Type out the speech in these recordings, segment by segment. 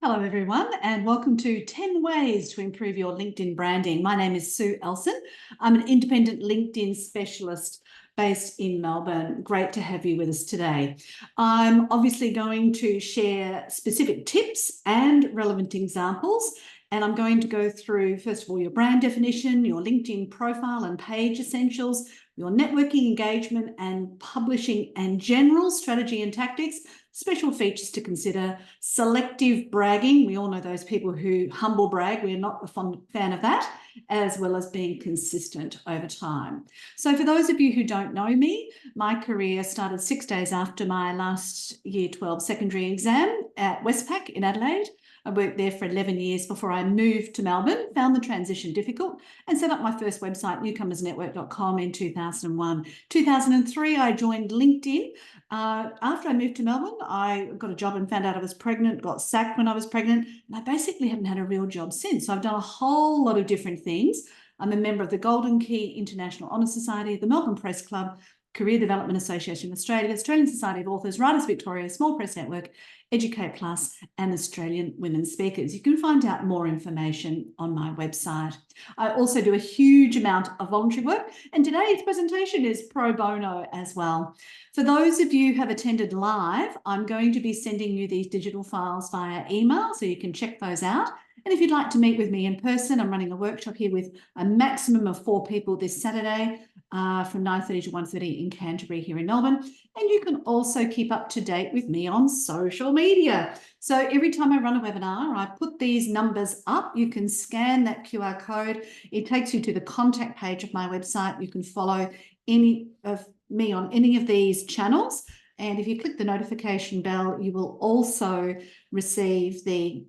Hello, everyone, and welcome to 10 Ways to Improve Your LinkedIn Branding. My name is Sue Ellson. I'm an independent LinkedIn specialist based in Melbourne. Great to have you with us today. I'm obviously going to share specific tips and relevant examples, and I'm going to go through, first of all, your brand definition, your LinkedIn profile and page essentials, your networking engagement and publishing and general strategy and tactics, special features to consider, selective bragging. We all know those people who humble brag. We're not a fan of that, as well as being consistent over time. So for those of you who don't know me, my career started 6 days after my last Year 12 secondary exam at Westpac in Adelaide. I worked there for 11 years before I moved to Melbourne, found the transition difficult, and set up my first website, newcomersnetwork.com, in 2001. 2003, I joined LinkedIn. After I moved to Melbourne, I got a job and found out I was pregnant, got sacked when I was pregnant, and I basically haven't had a real job since. So I've done a whole lot of different things. I'm a member of the Golden Key International Honour Society, the Melbourne Press Club, Career Development Association of Australia, Australian Society of Authors, Writers Victoria, Small Press Network, Educate Plus, and Australian Women Speakers. You can find out more information on my website. I also do a huge amount of voluntary work, and today's presentation is pro bono as well. For those of you who have attended live, I'm going to be sending you these digital files via email, so you can check those out. And if you'd like to meet with me in person, I'm running a workshop here with a maximum of 4 people this Saturday from 9:30 to 1:30 in Canterbury here in Melbourne. And you can also keep up to date with me on social media. So every time I run a webinar, I put these numbers up. You can scan that QR code. It takes you to the contact page of my website. You can follow any of me on any of these channels. And if you click the notification bell, you will also receive the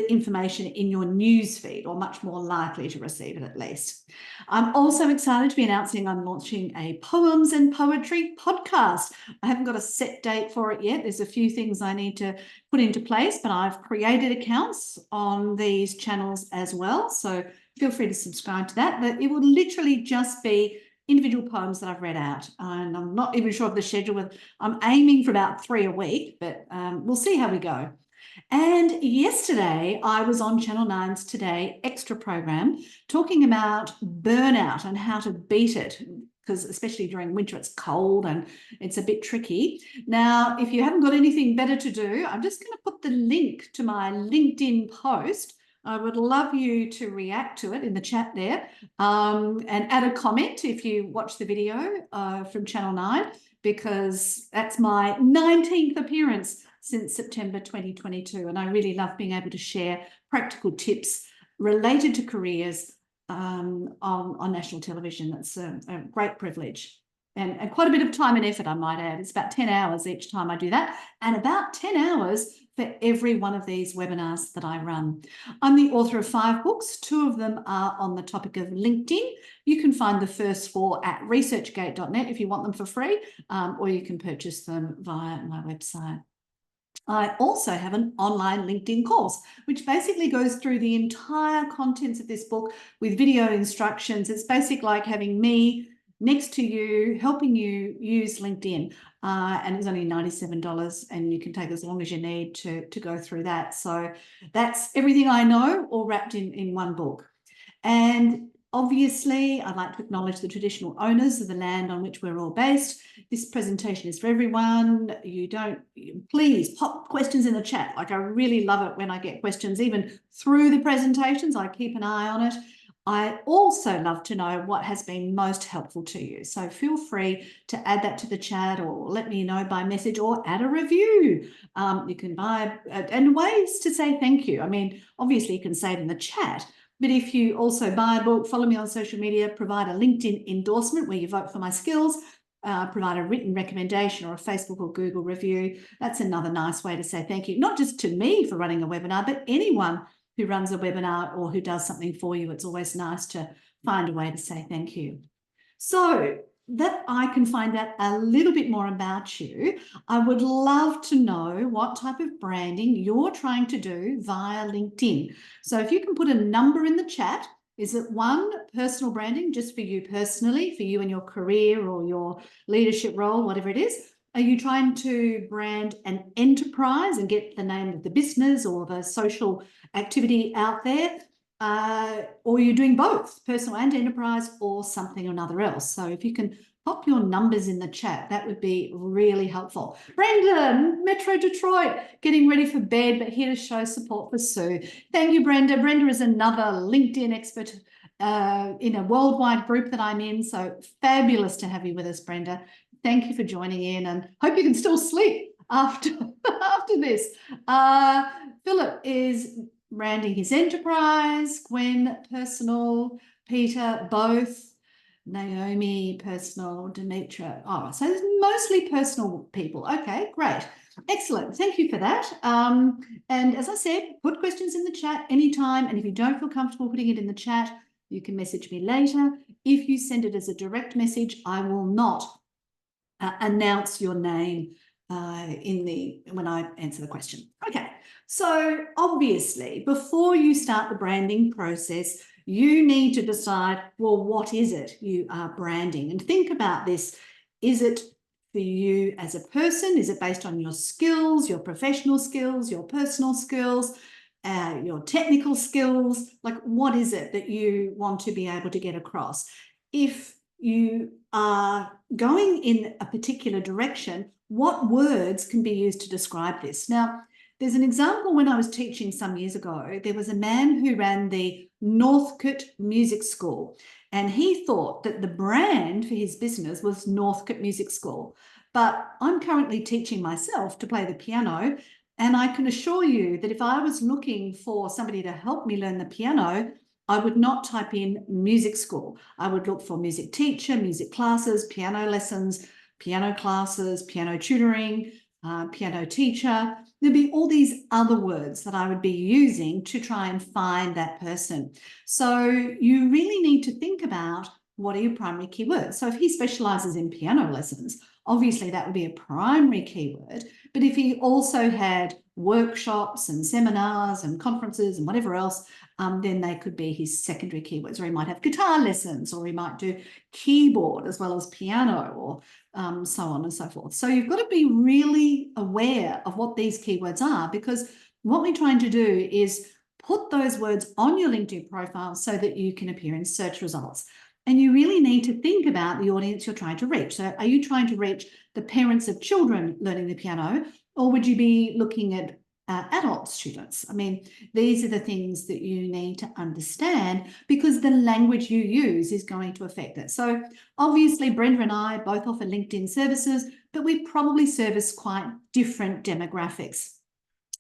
information in your news feed, or much more likely to receive it at least. I'm also excited to be announcing I'm launching a poems and poetry podcast. I haven't got a set date for it yet. There's a few things I need to put into place, but I've created accounts on these channels as well. So feel free to subscribe to that. But it will literally just be individual poems that I've read out. And I'm not even sure of the schedule. I'm aiming for about 3 a week, but we'll see how we go. And yesterday I was on Channel 9's Today Extra program talking about burnout and how to beat it, because especially during winter it's cold and it's a bit tricky. Now, if you haven't got anything better to do, I'm just going to put the link to my LinkedIn post. I would love you to react to it in the chat there, and add a comment if you watch the video from Channel 9, because that's my 19th appearance since September 2022. And I really love being able to share practical tips related to careers on national television. That's a great privilege. And quite a bit of time and effort, I might add. It's about 10 hours each time I do that, and about 10 hours for every one of these webinars that I run. I'm the author of 5 books. 2 of them are on the topic of LinkedIn. You can find the first 4 at researchgate.net if you want them for free, or you can purchase them via my website. I also have an online LinkedIn course, which basically goes through the entire contents of this book with video instructions. It's basically like having me next to you, helping you use LinkedIn. And it's only $97, and you can take as long as you need to go through that. So that's everything I know, all wrapped in one book. And obviously, I'd like to acknowledge the traditional owners of the land on which we're all based. This presentation is for everyone. Please pop questions in the chat. Like, I really love it when I get questions, even through the presentations. I keep an eye on it. I also love to know what has been most helpful to you. So feel free to add that to the chat, or let me know by message, or add a review. You can buy, and ways to say thank you. I mean, obviously you can say it in the chat, but if you also buy a book, follow me on social media, provide a LinkedIn endorsement where you vote for my skills, provide a written recommendation or a Facebook or Google review, that's another nice way to say thank you, not just to me for running a webinar, but anyone who runs a webinar or who does something for you. It's always nice to find a way to say thank you. So that I can find out a little bit more about you, I would love to know what type of branding you're trying to do via LinkedIn. So if you can put a number in the chat, is it 1, personal branding, just for you personally, for you and your career or your leadership role, whatever it is? Are you trying to brand an enterprise and get the name of the business or the social activity out there? Or are you doing both, personal and enterprise, or something or another else? So if you can pop your numbers in the chat, that would be really helpful. Brenda, Metro Detroit, getting ready for bed, but here to show support for Sue. Thank you, Brenda. Brenda is another LinkedIn expert in a worldwide group that I'm in. So fabulous to have you with us, Brenda. Thank you for joining in, and hope you can still sleep after this. Philip is branding his enterprise, Gwen, personal, Peter, both, Naomi, personal, Demetra. Oh, so it's mostly personal people. Okay, great. Excellent. Thank you for that. And as I said, put questions in the chat anytime. And if you don't feel comfortable putting it in the chat, you can message me later. If you send it as a direct message, I will not announce your name when I answer the question. Okay, so obviously, before you start the branding process, you need to decide, well, what is it you are branding? And think about this. Is it for you as a person? Is it based on your skills, your professional skills, your personal skills, your technical skills? Like, what is it that you want to be able to get across? If you are going in a particular direction, what words can be used to describe this? Now, there's an example when I was teaching some years ago. There was a man who ran the Northcote Music School, and he thought that the brand for his business was Northcote Music School. But I'm currently teaching myself to play the piano, and I can assure you that if I was looking for somebody to help me learn the piano, I would not type in music school. I would look for music teacher, music classes, piano lessons, piano classes, piano tutoring, piano teacher. There'd be all these other words that I would be using to try and find that person. So you really need to think about, what are your primary keywords? So if he specializes in piano lessons, obviously that would be a primary keyword. But if he also had workshops and seminars and conferences and whatever else, then they could be his secondary keywords. Or he might have guitar lessons, or he might do keyboard as well as piano, or so on and so forth. So you've got to be really aware of what these keywords are, because what we're trying to do is put those words on your LinkedIn profile so that you can appear in search results. And you really need to think about the audience you're trying to reach. So are you trying to reach the parents of children learning the piano, or would you be looking at adult students? I mean, these are the things that you need to understand, because the language you use is going to affect it. So obviously, Brenda and I both offer LinkedIn services, but we probably service quite different demographics.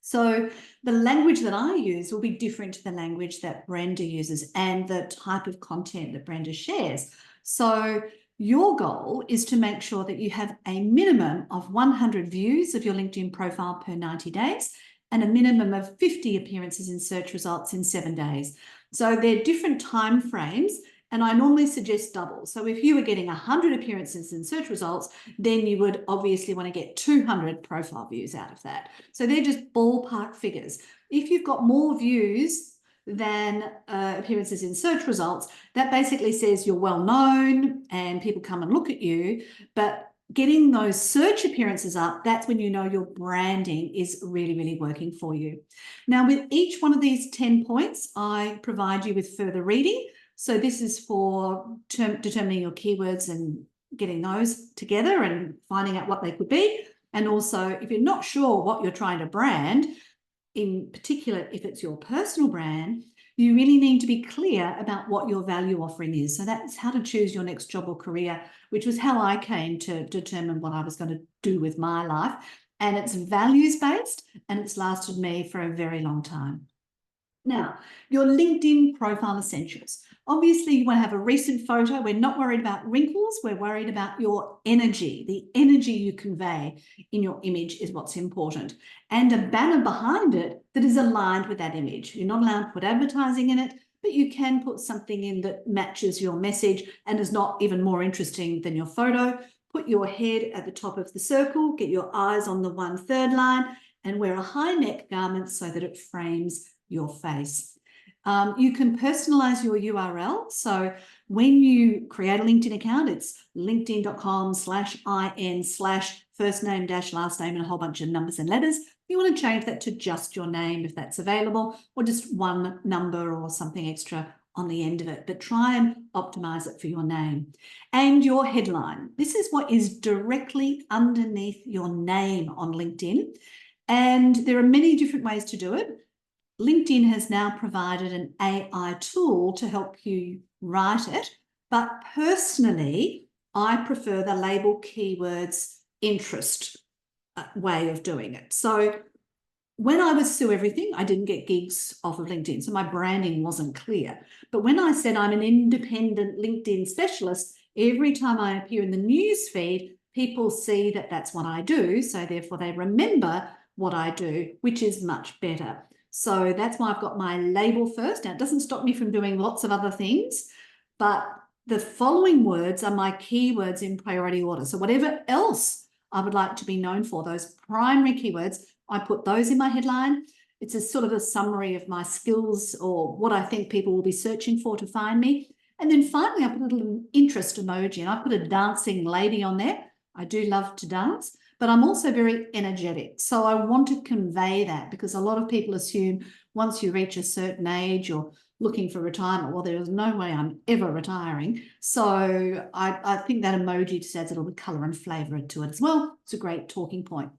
So the language that I use will be different to the language that Brenda uses, and the type of content that Brenda shares. So your goal is to make sure that you have a minimum of 100 views of your LinkedIn profile per 90 days and a minimum of 50 appearances in search results in 7 days. So they're different time frames, and I normally suggest double. So if you were getting 100 appearances in search results, then you would obviously want to get 200 profile views out of that. So they're just ballpark figures. If you've got more views than appearances in search results, that basically says you're well known and people come and look at you. But getting those search appearances up, that's when you know your branding is really, really working for you. Now, with each one of these 10 points, I provide you with further reading. So this is for determining your keywords and getting those together and finding out what they could be. And also, if you're not sure what you're trying to brand, in particular, if it's your personal brand, you really need to be clear about what your value offering is. So that's how to choose your next job or career, which was how I came to determine what I was going to do with my life. And it's values-based, and it's lasted me for a very long time. Now, your LinkedIn profile essentials. Obviously, you want to have a recent photo. We're not worried about wrinkles. We're worried about your energy. The energy you convey in your image is what's important. And a banner behind it that is aligned with that image. You're not allowed to put advertising in it, but you can put something in that matches your message and is not even more interesting than your photo. Put your head at the top of the circle, get your eyes on the 1/3 line, and wear a high neck garment so that it frames your face. You can personalize your URL. So when you create a LinkedIn account, it's linkedin.com/in/first name - last name and a whole bunch of numbers and letters. You want to change that to just your name if that's available, or just one number or something extra on the end of it, but try and optimize it for your name. And your headline. This is what is directly underneath your name on LinkedIn. And there are many different ways to do it. LinkedIn has now provided an AI tool to help you write it, but personally, I prefer the label keywords interest way of doing it. So when I was Sue Everything, I didn't get gigs off of LinkedIn, so my branding wasn't clear. But when I said I'm an independent LinkedIn specialist, every time I appear in the news feed, people see that that's what I do, so therefore they remember what I do, which is much better. So that's why I've got my label first. Now, it doesn't stop me from doing lots of other things, but the following words are my keywords in priority order. So whatever else I would like to be known for, those primary keywords, I put those in my headline. It's a sort of a summary of my skills or what I think people will be searching for to find me. And then finally, I put a little interest emoji, and I put a dancing lady on there. I do love to dance, but I'm also very energetic. So I want to convey that, because a lot of people assume once you reach a certain age, you're looking for retirement. Well, there is no way I'm ever retiring. So I think that emoji just adds a little bit of colour and flavour to it as well. It's a great talking point.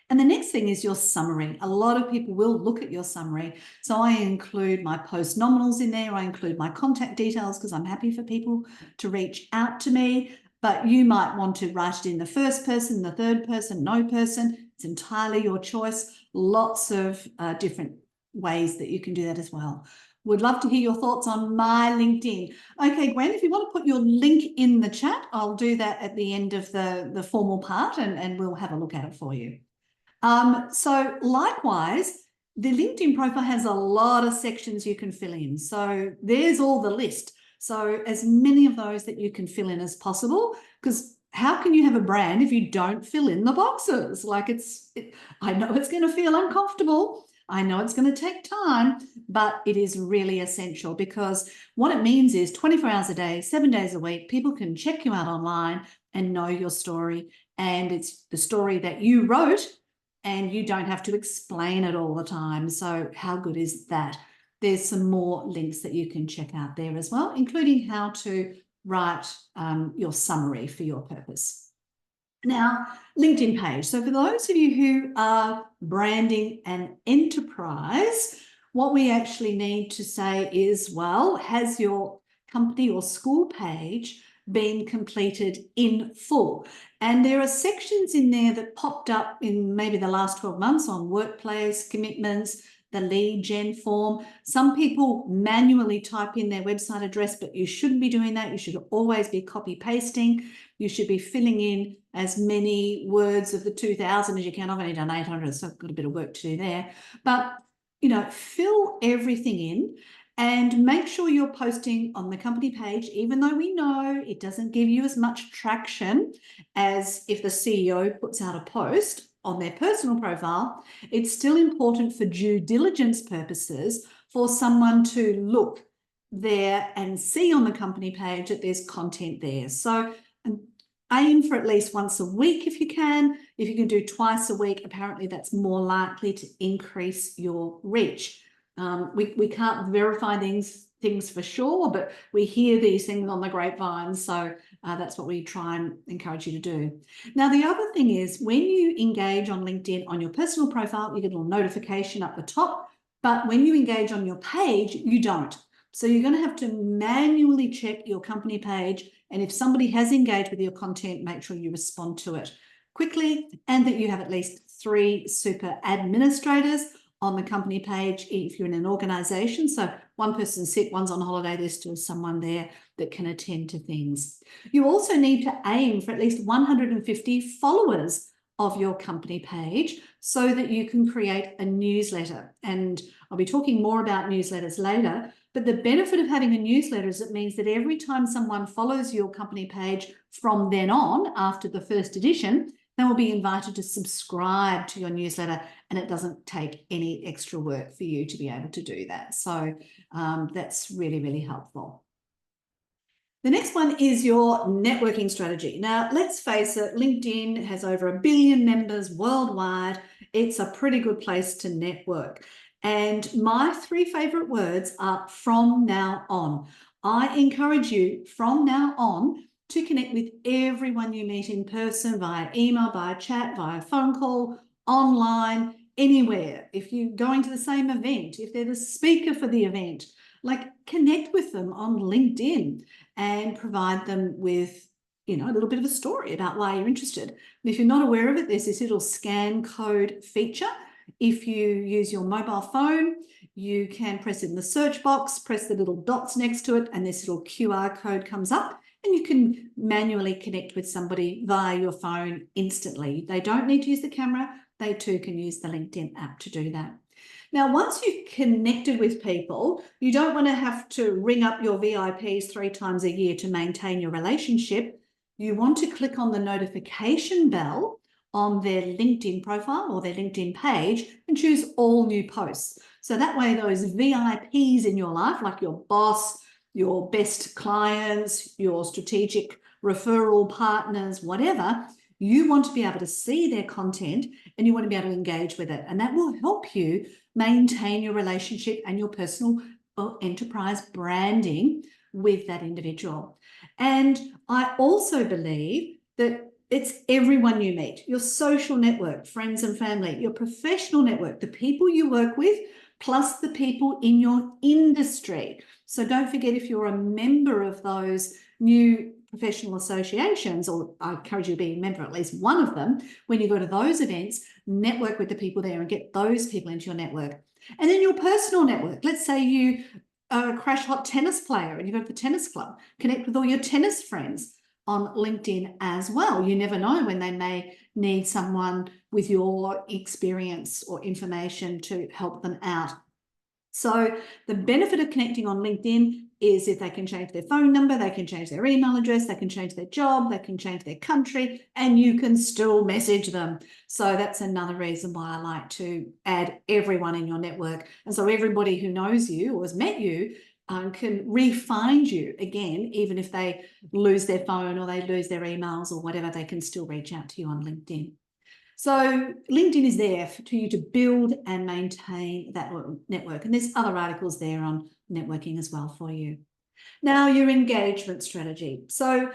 And the next thing is your summary. A lot of people will look at your summary. So I include my post nominals in there. I include my contact details because I'm happy for people to reach out to me. But you might want to write it in the first person, the third person, no person. It's entirely your choice. Lots of different ways that you can do that as well. Would love to hear your thoughts on my LinkedIn. Okay, Gwen, if you want to put your link in the chat, I'll do that at the end of the formal part, and we'll have a look at it for you. So likewise, the LinkedIn profile has a lot of sections you can fill in. So there's all the list. So as many of those that you can fill in as possible, because how can you have a brand if you don't fill in the boxes? Like I know it's going to feel uncomfortable. I know it's going to take time, but it is really essential, because what it means is 24 hours a day, 7 days a week, people can check you out online and know your story. And it's the story that you wrote, and you don't have to explain it all the time. So how good is that? There's some more links that you can check out there as well, including how to write your summary for your purpose. Now, LinkedIn page. So for those of you who are branding an enterprise, what we actually need to say is, well, has your company or school page been completed in full? And there are sections in there that popped up in maybe the last 12 months on workplace, commitments, the lead gen form. Some people manually type in their website address, but you shouldn't be doing that. You should always be copy pasting. You should be filling in as many words of the 2000 as you can. I've only done 800, so I've got a bit of work to do there. But, fill everything in. And make sure you're posting on the company page, even though we know it doesn't give you as much traction as if the CEO puts out a post on their personal profile. It's still important for due diligence purposes for someone to look there and see on the company page that there's content there. So aim for at least once a week if you can. If you can do twice a week, apparently that's more likely to increase your reach. We can't verify things for sure, but we hear these things on the grapevine. So that's what we try and encourage you to do. Now, the other thing is, when you engage on LinkedIn on your personal profile, you get a little notification up the top. But when you engage on your page, you don't. So you're going to have to manually check your company page. And if somebody has engaged with your content, make sure you respond to it quickly, and that you have at least 3 super administrators on the company page if you're in an organization. So one person's sick, one's on holiday, there's still someone there that can attend to things. You also need to aim for at least 150 followers of your company page so that you can create a newsletter. And I'll be talking more about newsletters later, but the benefit of having a newsletter is it means that every time someone follows your company page from then on, after the first edition, they will be invited to subscribe to your newsletter, and it doesn't take any extra work for you to be able to do that. So that's really, really helpful. The next one is your networking strategy. Now, let's face it, LinkedIn has over 1 billion members worldwide. It's a pretty good place to network. And my 3 favorite words are from now on. I encourage you from now on to connect with everyone you meet in person, via email, via chat, via phone call, online, anywhere. If you're going to the same event, if they're the speaker for the event, like connect with them on LinkedIn and provide them with, a little bit of a story about why you're interested. And if you're not aware of it, there's this little scan code feature. If you use your mobile phone, you can press in the search box, press the little dots next to it, and this little QR code comes up, and you can manually connect with somebody via your phone instantly. They don't need to use the camera. They too can use the LinkedIn app to do that. Now, once you've connected with people, you don't want to have to ring up your VIPs 3 times a year to maintain your relationship. You want to click on the notification bell on their LinkedIn profile or their LinkedIn page and choose all new posts. So that way those VIPs in your life, like your boss, your best clients, your strategic referral partners, whatever, you want to be able to see their content and you want to be able to engage with it. And that will help you maintain your relationship and your personal or enterprise branding with that individual. And I also believe that it's everyone you meet, your social network, friends and family, your professional network, the people you work with, plus the people in your industry. So don't forget, if you're a member of those new professional associations, or I encourage you to be a member of at least one of them, when you go to those events, network with the people there and get those people into your network. And then your personal network. Let's say you are a crash hot tennis player and you go to the tennis club, connect with all your tennis friends on LinkedIn as well. You never know when they may need someone with your experience or information to help them out. So the benefit of connecting on LinkedIn is if they can change their phone number, they can change their email address, they can change their job, they can change their country, and you can still message them. So that's another reason why I like to add everyone in your network. And so everybody who knows you or has met you can re-find you again, even if they lose their phone or they lose their emails or whatever, they can still reach out to you on LinkedIn. So LinkedIn is there for you to build and maintain that network. And there's other articles there on networking as well for you. Now, your engagement strategy. So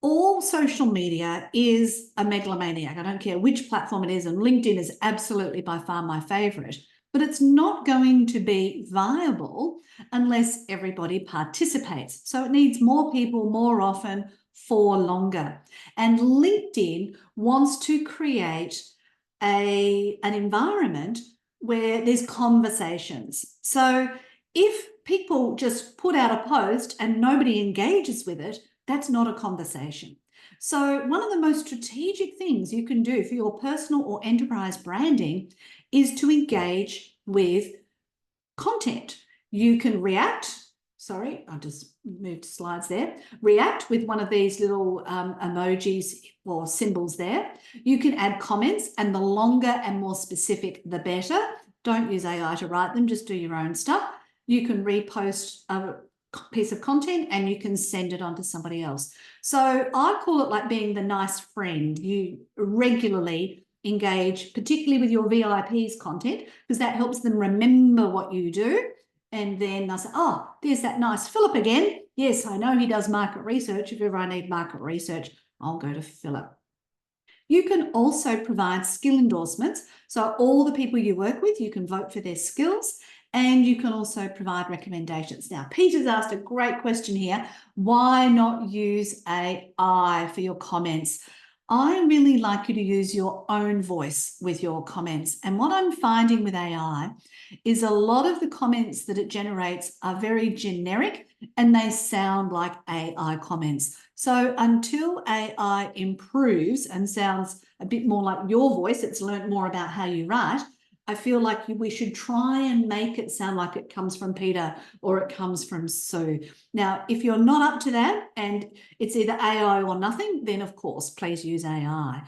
all social media is a megalomaniac. I don't care which platform it is, and LinkedIn is absolutely by far my favorite, but it's not going to be viable unless everybody participates. So it needs more people more often for longer. And LinkedIn wants to create an environment where there's conversations. So if people just put out a post and nobody engages with it, that's not a conversation. So one of the most strategic things you can do for your personal or enterprise branding is to engage with content. You can react. Sorry, I just moved slides there. React with one of these little emojis or symbols there. You can add comments, and the longer and more specific, the better. Don't use AI to write them, just do your own stuff. You can repost a piece of content and you can send it on to somebody else. So I call it like being the nice friend. You regularly engage, particularly with your VIPs content, because that helps them remember what you do. And then they'll say, oh, there's that nice Philip again. Yes, I know he does market research. If ever I need market research, I'll go to Philip. You can also provide skill endorsements. So all the people you work with, you can vote for their skills, and you can also provide recommendations. Now, Peter's asked a great question here. Why not use AI for your comments? I really like you to use your own voice with your comments. And what I'm finding with AI is a lot of the comments that it generates are very generic and they sound like AI comments. So until AI improves and sounds a bit more like your voice, it's learned more about how you write, I feel like we should try and make it sound like it comes from Peter or it comes from Sue. Now, if you're not up to that and it's either AI or nothing, then of course, please use AI.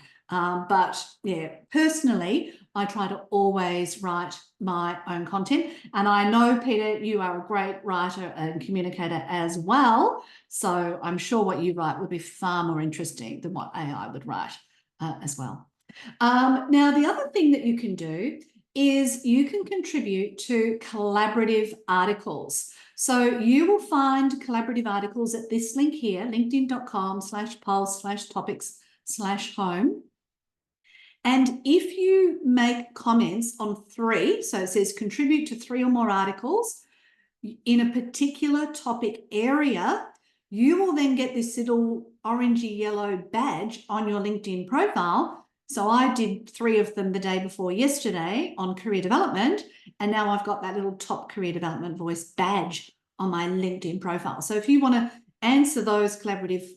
But yeah, personally, I try to always write my own content. And I know, Peter, you are a great writer and communicator as well. So I'm sure what you write would be far more interesting than what AI would write as well. Now, the other thing that you can do is you can contribute to collaborative articles. So you will find collaborative articles at this link here, linkedin.com/pulse/topics/home. And if you make comments on 3, so it says contribute to 3 or more articles in a particular topic area, you will then get this little orangey yellow badge on your LinkedIn profile. So I did 3 of them the day before yesterday on career development, and now I've got that little top career development voice badge on my LinkedIn profile. So if you want to answer those collaborative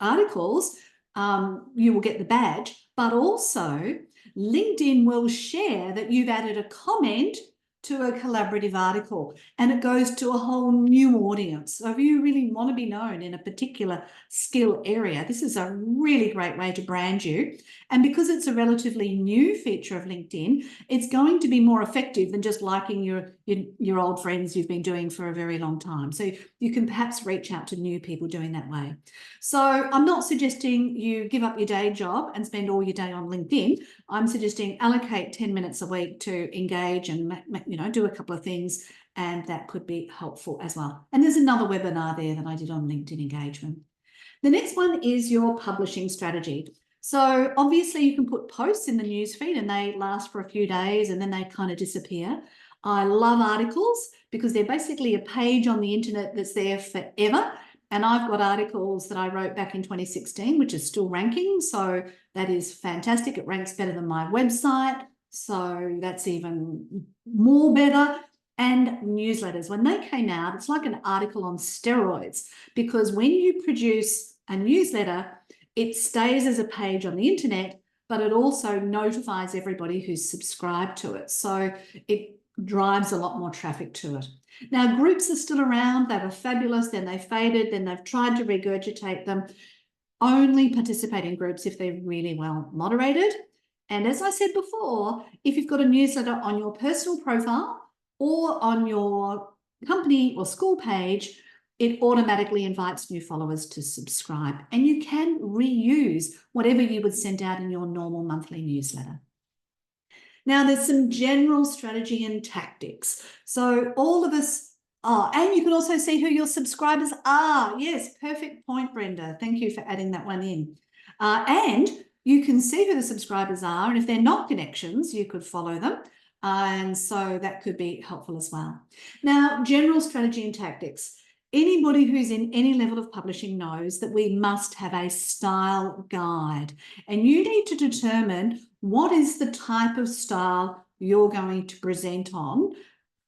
articles, you will get the badge, but also LinkedIn will share that you've added a comment to a collaborative article, and it goes to a whole new audience. So if you really want to be known in a particular skill area, this is a really great way to brand you. And because it's a relatively new feature of LinkedIn, it's going to be more effective than just liking your old friends you've been doing for a very long time. So you can perhaps reach out to new people doing that way. So I'm not suggesting you give up your day job and spend all your day on LinkedIn. I'm suggesting allocate 10 minutes a week to engage and do a couple of things, and that could be helpful as well. And there's another webinar there that I did on LinkedIn engagement. The next one is your publishing strategy. So obviously you can put posts in the newsfeed and they last for a few days and then they kind of disappear. I love articles because they're basically a page on the internet that's there forever. And I've got articles that I wrote back in 2016, which is still ranking. So that is fantastic. It ranks better than my website. So that's even more better. And newsletters, when they came out, it's like an article on steroids, because when you produce a newsletter, it stays as a page on the internet, but it also notifies everybody who's subscribed to it. So it drives a lot more traffic to it. Now, groups are still around. They were fabulous. Then they faded. Then they've tried to regurgitate them. Only participate in groups if they're really well moderated. And as I said before, if you've got a newsletter on your personal profile or on your company or school page, it automatically invites new followers to subscribe. And you can reuse whatever you would send out in your normal monthly newsletter. Now, there's some general strategy and tactics. So all of us are, and you can also see who your subscribers are. Yes, perfect point, Brenda. Thank you for adding that one in. And you can see who the subscribers are, and if they're not connections, you could follow them. And so that could be helpful as well. Now, general strategy and tactics. Anybody who's in any level of publishing knows that we must have a style guide, and you need to determine what is the type of style you're going to present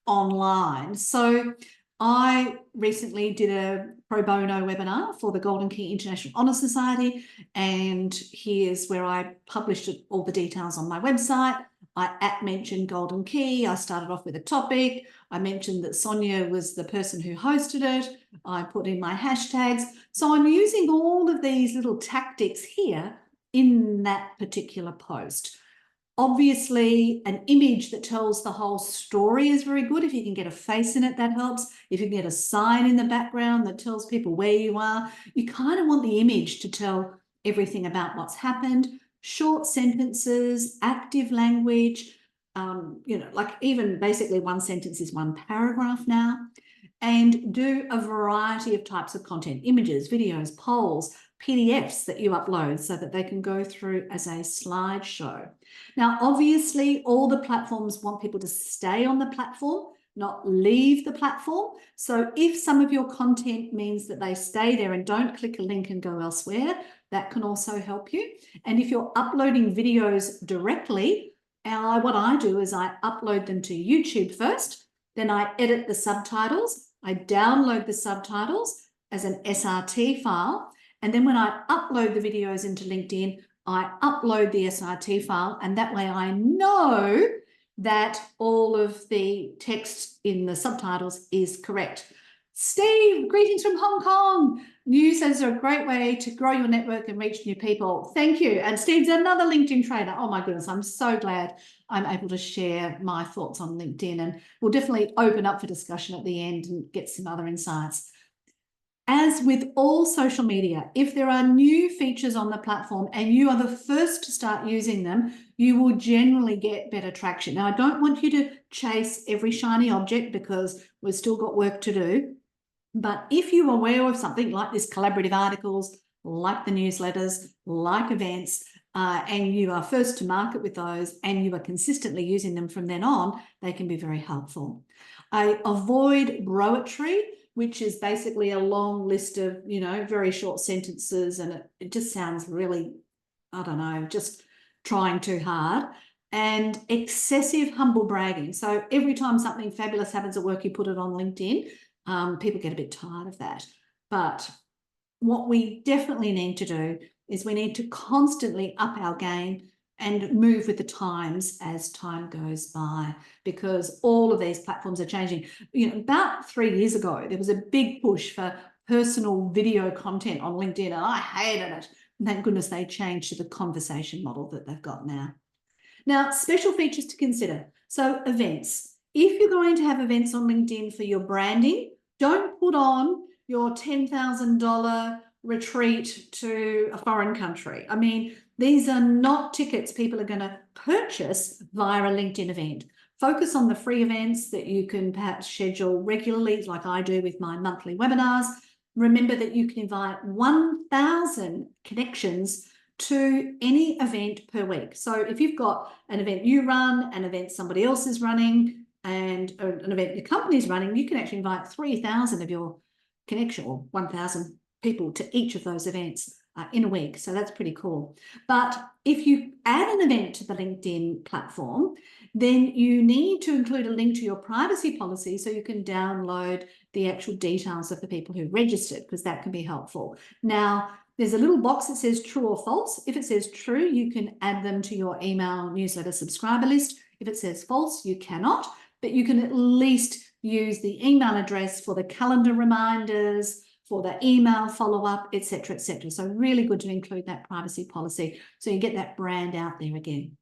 online. So I recently did a pro bono webinar for the Golden Key International Honour Society, and here's where I published all the details on my website. I mentioned Golden Key. I started off with a topic. I mentioned that Sonia was the person who hosted it. I put in my hashtags. So I'm using all of these little tactics here in that particular post. Obviously, an image that tells the whole story is very good. If you can get a face in it, that helps. If you can get a sign in the background that tells people where you are, you kind of want the image to tell everything about what's happened. Short sentences, active language, like even basically one sentence is one paragraph now. And do a variety of types of content, images, videos, polls, PDFs that you upload so that they can go through as a slideshow. Now, obviously, all the platforms want people to stay on the platform, not leave the platform. So if some of your content means that they stay there and don't click a link and go elsewhere, that can also help you. And if you're uploading videos directly, what I do is I upload them to YouTube first, then I edit the subtitles, I download the subtitles as an SRT file, and then when I upload the videos into LinkedIn, I upload the SRT file, and that way I know that all of the text in the subtitles is correct. Steve, greetings from Hong Kong. Newsletters are a great way to grow your network and reach new people. Thank you. And Steve's another LinkedIn trainer. Oh my goodness, I'm so glad I'm able to share my thoughts on LinkedIn, and we'll definitely open up for discussion at the end and get some other insights. As with all social media, if there are new features on the platform and you are the first to start using them, you will generally get better traction. Now, I don't want you to chase every shiny object because we've still got work to do. But if you're aware of something like this collaborative articles, like the newsletters, like events, and you are first to market with those and you are consistently using them from then on, they can be very helpful. I avoid broetry, which is basically a long list of, very short sentences, and it just sounds really, I don't know, just trying too hard. And excessive humble bragging. So every time something fabulous happens at work, you put it on LinkedIn. People get a bit tired of that. But what we definitely need to do is we need to constantly up our game and move with the times as time goes by, because all of these platforms are changing. About 3 years ago, there was a big push for personal video content on LinkedIn, and I hated it. Thank goodness they changed to the conversation model that they've got now. Now, special features to consider. So events. If you're going to have events on LinkedIn for your branding, don't put on your $10,000 retreat to a foreign country. I mean, these are not tickets people are going to purchase via a LinkedIn event. Focus on the free events that you can perhaps schedule regularly, like I do with my monthly webinars. Remember that you can invite 1,000 connections to any event per week. So if you've got an event you run, an event somebody else is running, and an event your company's running, you can actually invite 3,000 of your connection, or 1,000 people to each of those events in a week. So that's pretty cool. But if you add an event to the LinkedIn platform, then you need to include a link to your privacy policy so you can download the actual details of the people who registered, because that can be helpful. Now, there's a little box that says true or false. If it says true, you can add them to your email newsletter subscriber list. If it says false, you cannot, but you can at least use the email address for the calendar reminders, for the email follow-up, etc., etc. So really good to include that privacy policy so you get that brand out there again.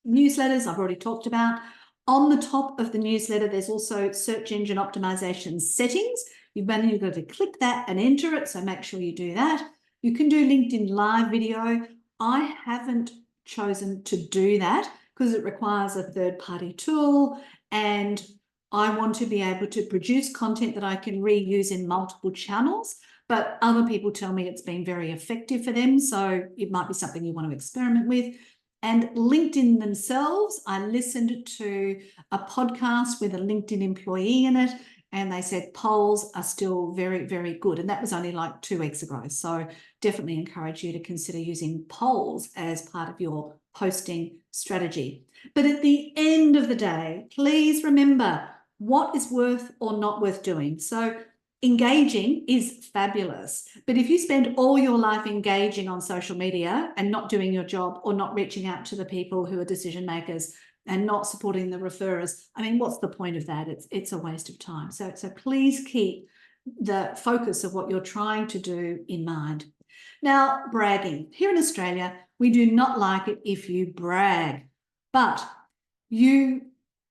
Newsletters, I've already talked about. On the top of the newsletter, there's also search engine optimization settings. You've got to click that and enter it, so make sure you do that. You can do LinkedIn Live video. I haven't chosen to do that because it requires a third-party tool, and I want to be able to produce content that I can reuse in multiple channels, but other people tell me it's been very effective for them, so it might be something you want to experiment with. And LinkedIn themselves, I listened to a podcast with a LinkedIn employee in it, and they said polls are still very, very good. And that was only like 2 weeks ago. So definitely encourage you to consider using polls as part of your posting strategy. But at the end of the day, please remember what is worth or not worth doing. So engaging is fabulous, but if you spend all your life engaging on social media and not doing your job, or not reaching out to the people who are decision makers and not supporting the referrers, I mean, what's the point of that? It's a waste of time. So please keep the focus of what you're trying to do in mind. Now, bragging. Here in Australia, we do not like it if you brag, but you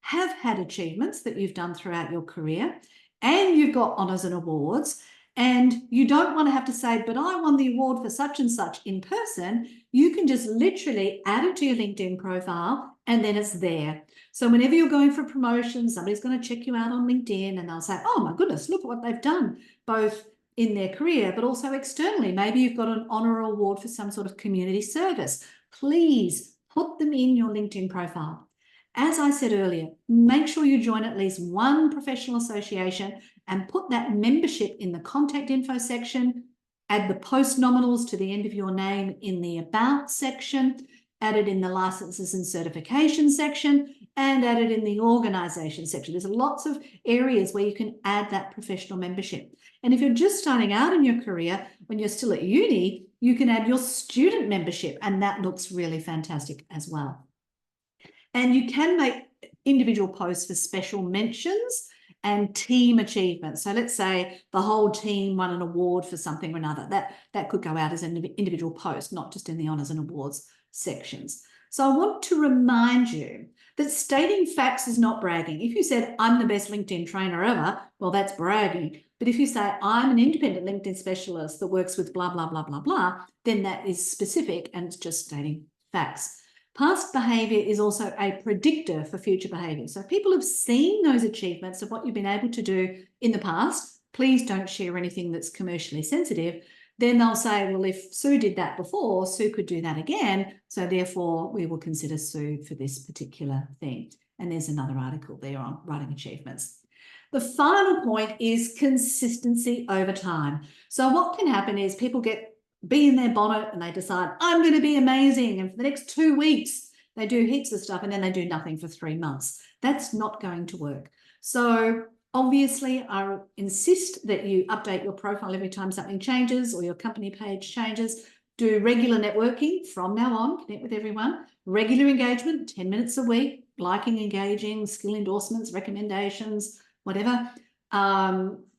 have had achievements that you've done throughout your career, and you've got honours and awards, and you don't want to have to say, but I won the award for such and such in person. You can just literally add it to your LinkedIn profile, and then it's there. So whenever you're going for promotion, somebody's going to check you out on LinkedIn and they'll say, oh my goodness, look at what they've done, both in their career, but also externally. Maybe you've got an honour or award for some sort of community service. Please put them in your LinkedIn profile. As I said earlier, make sure you join at least one professional association and put that membership in the contact info section. Add the post nominals to the end of your name in the about section. Add it in the licenses and certification section, and add it in the organisation section. There's lots of areas where you can add that professional membership. And if you're just starting out in your career, when you're still at uni, you can add your student membership, and that looks really fantastic as well. And you can make individual posts for special mentions and team achievements. So let's say the whole team won an award for something or another. That could go out as an individual post, not just in the honours and awards sections. So I want to remind you that stating facts is not bragging. If you said, I'm the best LinkedIn trainer ever, well, that's bragging. But if you say, I'm an independent LinkedIn specialist that works with blah, blah, blah, blah, blah, then that is specific and it's just stating facts. Past behaviour is also a predictor for future behaviour. So if people have seen those achievements of what you've been able to do in the past, please don't share anything that's commercially sensitive. Then they'll say, well, if Sue did that before, Sue could do that again. So therefore, we will consider Sue for this particular thing. And there's another article there on writing achievements. The final point is consistency over time. So what can happen is people be in their bonnet and they decide, I'm going to be amazing. And for the next 2 weeks, they do heaps of stuff and then they do nothing for 3 months. That's not going to work. So obviously, I insist that you update your profile every time something changes or your company page changes. Do regular networking from now on, connect with everyone. Regular engagement, 10 minutes a week, liking, engaging, skill endorsements, recommendations, whatever.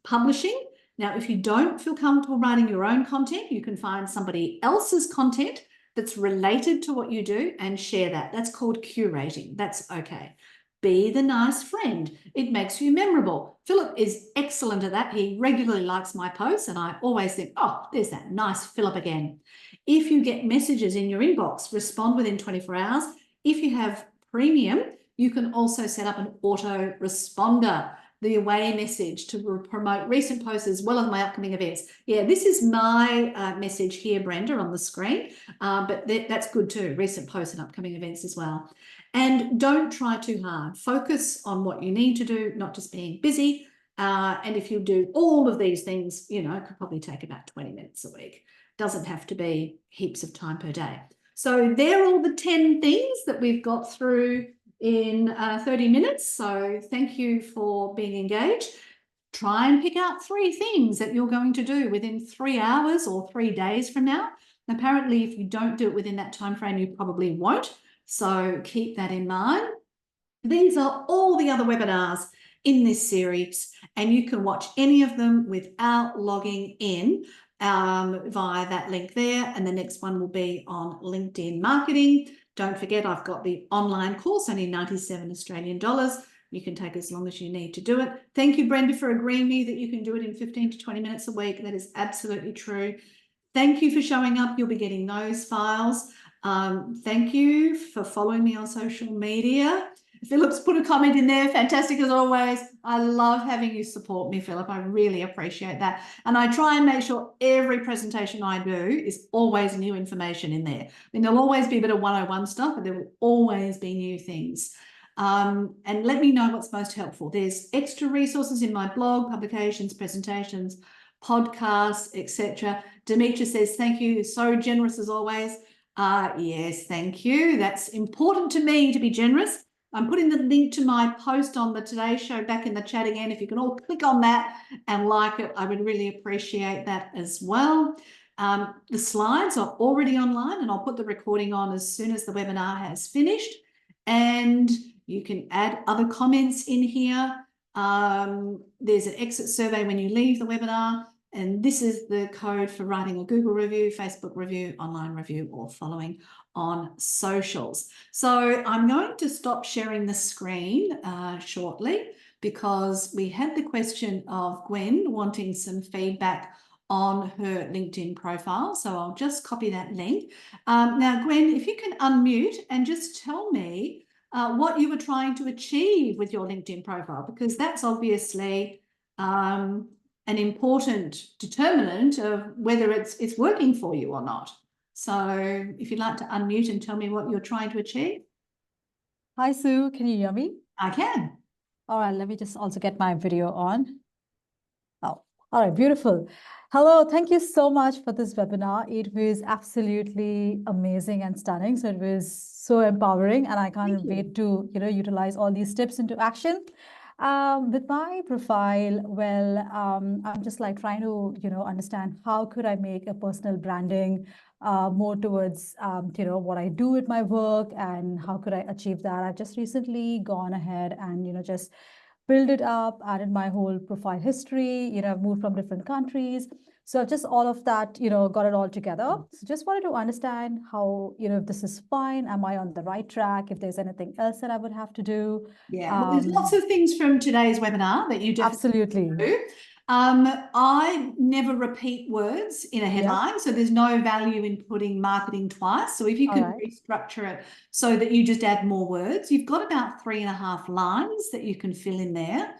Publishing. Now, if you don't feel comfortable writing your own content, you can find somebody else's content that's related to what you do and share that. That's called curating. That's okay. Be the nice friend. It makes you memorable. Philip is excellent at that. He regularly likes my posts and I always think, oh, there's that nice Philip again. If you get messages in your inbox, respond within 24 hours. If you have premium, you can also set up an auto responder, the away message to promote recent posts as well as my upcoming events. Yeah, this is my message here, Brenda, on the screen, but that's good too, recent posts and upcoming events as well. And don't try too hard. Focus on what you need to do, not just being busy. And if you do all of these things, you know, it could probably take about 20 minutes a week. Doesn't have to be heaps of time per day. So they're all the 10 things that we've got through in 30 minutes. So thank you for being engaged. Try and pick out 3 things that you're going to do within 3 hours or 3 days from now. Apparently, if you don't do it within that time frame, you probably won't. So keep that in mind. These are all the other webinars in this series, and you can watch any of them without logging in via that link there. And the next one will be on LinkedIn marketing. Don't forget, I've got the online course, only 97 Australian dollars. You can take as long as you need to do it. Thank you, Brenda, for agreeing me that you can do it in 15 to 20 minutes a week. That is absolutely true. Thank you for showing up. You'll be getting those files. Thank you for following me on social media. Philip's put a comment in there. Fantastic as always. I love having you support me, Philip. I really appreciate that. And I try and make sure every presentation I do is always new information in there. I mean, there'll always be a bit of 101 stuff, but there will always be new things. And let me know what's most helpful. There's extra resources in my blog, publications, presentations, podcasts, etc. Demetra says, thank you. So generous as always. Yes, thank you. That's important to me to be generous. I'm putting the link to my post on the Today Show back in the chat again. If you can all click on that and like it, I would really appreciate that as well. The slides are already online and I'll put the recording on as soon as the webinar has finished. And you can add other comments in here. There's an exit survey when you leave the webinar. And this is the code for writing a Google review, Facebook review, online review, or following on socials. So I'm going to stop sharing the screen shortly because we had the question of Gwen wanting some feedback on her LinkedIn profile. So I'll just copy that link. Now, Gwen, if you can unmute and just tell me what you were trying to achieve with your LinkedIn profile, because that's obviously an important determinant of whether it's working for you or not. So if you'd like to unmute and tell me what you're trying to achieve. Hi, Sue. Can you hear me? I can. All right, let me just also get my video on. Oh, all right, beautiful. Hello, thank you so much for this webinar. It was absolutely amazing and stunning. So it was so empowering and I can't wait to, utilize all these tips into action. With my profile, well, I'm just like trying to, understand how could I make a personal branding more towards, what I do with my work and how could I achieve that. I've just recently gone ahead and, just built it up, added my whole profile history, I've moved from different countries. So just all of that, got it all together. So just wanted to understand how, if this is fine, am I on the right track? If there's anything else that I would have to do. Yeah, well, there's lots of things from today's webinar that you definitely do. I never repeat words in a headline, so there's no value in putting marketing twice. So if you can restructure it so that you just add more words, you've got about 3.5 lines that you can fill in there.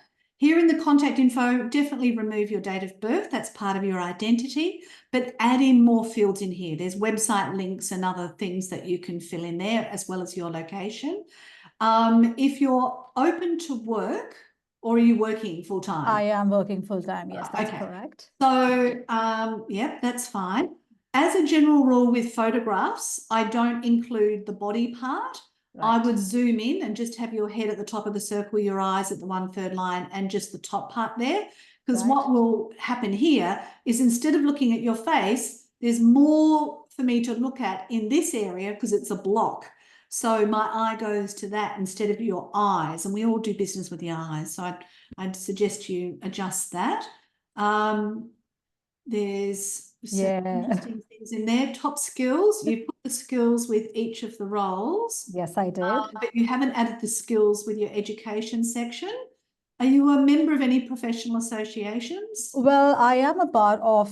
Here in the contact info, definitely remove your date of birth. That's part of your identity, but add in more fields in here. There's website links and other things that you can fill in there, as well as your location. If you're open to work, or are you working full time? I am working full time. Yes, that's correct. So, yeah, that's fine. As a general rule with photographs, I don't include the body part. I would zoom in and just have your head at the top of the circle, your eyes at the 1/3 line, and just the top part there. Because what will happen here is, instead of looking at your face, there's more for me to look at in this area because it's a block. So my eye goes to that instead of your eyes, and we all do business with the eyes. So I'd suggest you adjust that. There's some interesting things in there. Top skills, you put the skills with each of the roles. Yes, I did. But you haven't added the skills with your education section. Are you a member of any professional associations? Well, I am a part of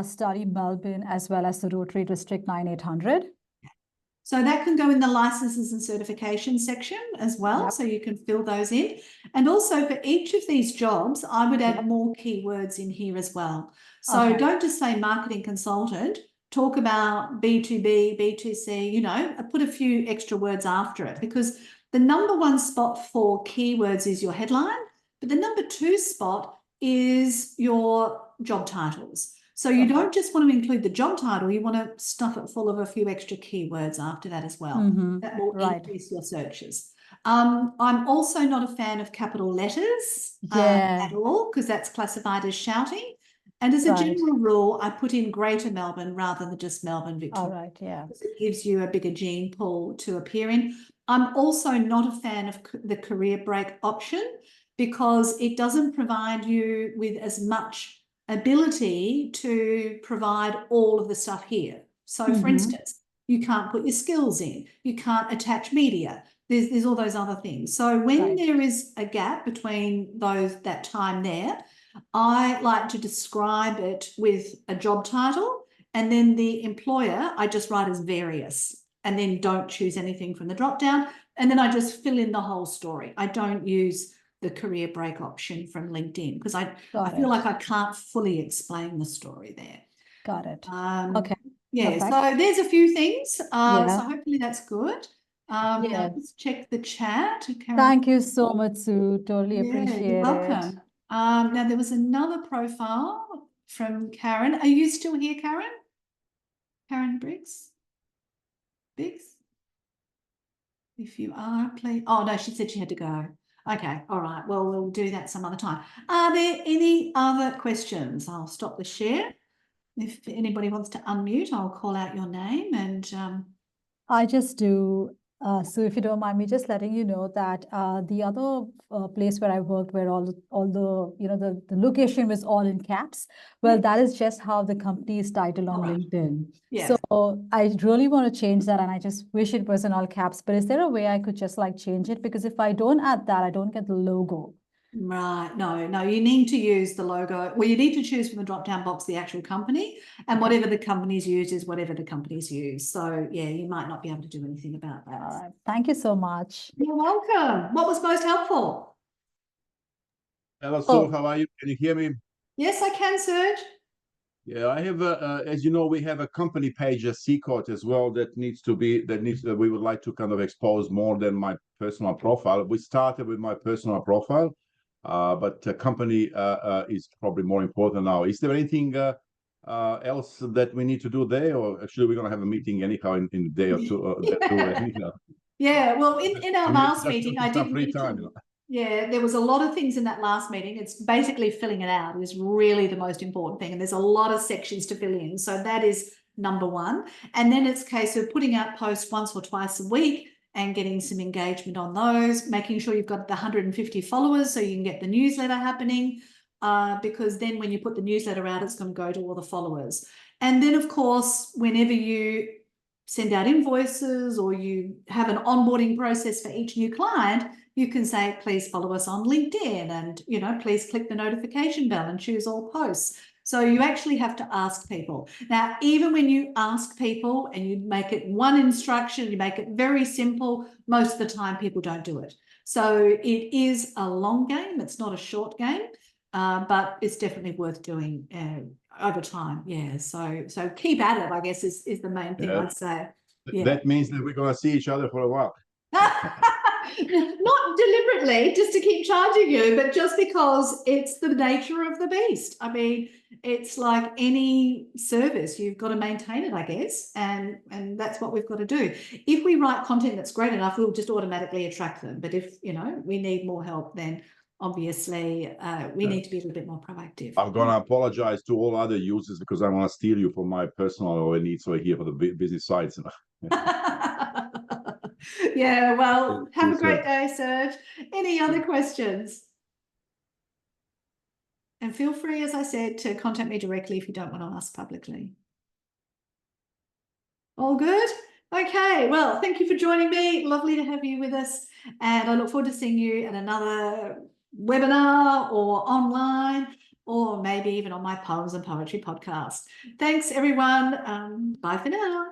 Study Melbourne as well as the Rotary District 9800. So that can go in the licenses and certification section as well. So you can fill those in. And also for each of these jobs, I would add more keywords in here as well. So don't just say marketing consultant, talk about B2B, B2C, put a few extra words after it, because the number 1 spot for keywords is your headline, but the number 2 spot is your job titles. So you don't just want to include the job title, you want to stuff it full of a few extra keywords after that as well. That will increase your searches. I'm also not a fan of capital letters at all, because that's classified as shouting. And as a general rule, I put in Greater Melbourne rather than just Melbourne, Victoria. Because it gives you a bigger gene pool to appear in. I'm also not a fan of the career break option, because it doesn't provide you with as much ability to provide all of the stuff here. So for instance, you can't put your skills in, you can't attach media, there's all those other things. So when there is a gap between that time there, I like to describe it with a job title, and then the employer I just write as various, and then don't choose anything from the drop down, and then I just fill in the whole story. I don't use the career break option from LinkedIn, because I feel like I can't fully explain the story there. Got it. Yeah, so there's a few things. So hopefully that's good. Let's check the chat. Thank you so much, Sue. Totally appreciate you're it. welcome. Now there was another profile from Karen. Are you still here, Karen? Karen Briggs? If you are, please. Oh, no, she said she had to go. Okay, all right. Well, we'll do that some other time. Are there any other questions? I'll stop the share. If anybody wants to unmute, I'll call out your name and... I just do. So if you don't mind me just letting you know that the other place where I worked, where all the the location was all in caps. Well, that is just how the company is titled on LinkedIn. So I really want to change that, and I just wish it was in all caps. But is there a way I could just change it? Because if I don't add that, I don't get the logo. Right. No, you need to use the logo. Well, you need to choose from the drop-down box the actual company, and whatever the company's used is whatever the company's used. So yeah, you might not be able to do anything about that. All right. Thank you so much. You're welcome. What was most helpful? Hello, Sue. How are you? Can you hear me? Yes, I can, Serge. Yeah, I have as you know, we have a company page, a C-code as well, that we would like to kind of expose more than my personal profile. We started with my personal profile, but the company is probably more important now. Is there anything else that we need to do there, or actually we're going to have a meeting anyhow in a day or two? Yeah, well, in our last meeting, I did mention, there was a lot of things in that last meeting. It's basically filling it out is really the most important thing. And there's a lot of sections to fill in. So that is number 1. And then it's a case of putting out posts once or twice a week and getting some engagement on those, making sure you've got the 150 followers so you can get the newsletter happening, because then when you put the newsletter out, it's going to go to all the followers. And then, of course, whenever you send out invoices or you have an onboarding process for each new client, you can say, please follow us on LinkedIn and, you know, please click the notification bell and choose all posts. So you actually have to ask people. Now, even when you ask people and you make it one instruction, you make it very simple, most of the time people don't do it. So it is a long game. It's not a short game, but it's definitely worth doing over time. Yeah. So keep at it, I guess, is the main thing I'd say. Yeah. That means that we're going to see each other for a while. Not deliberately, just to keep charging you, but just because it's the nature of the beast. I mean, it's like any service, you've got to maintain it, I guess, and that's what we've got to do. If we write content that's great enough, we'll just automatically attract them. But if, you know, we need more help, then obviously we need to be a little bit more proactive. I'm going to apologize to all other users because I want to steal you for my personal needs over here for the business sites. Yeah, well, have a great day, Serge. Any other questions? And feel free, as I said, to contact me directly if you don't want to ask publicly. All good? Okay, well, thank you for joining me. Lovely to have you with us. And I look forward to seeing you at another webinar or online, or maybe even on my Poems and Poetry podcast. Thanks, everyone. Bye for now.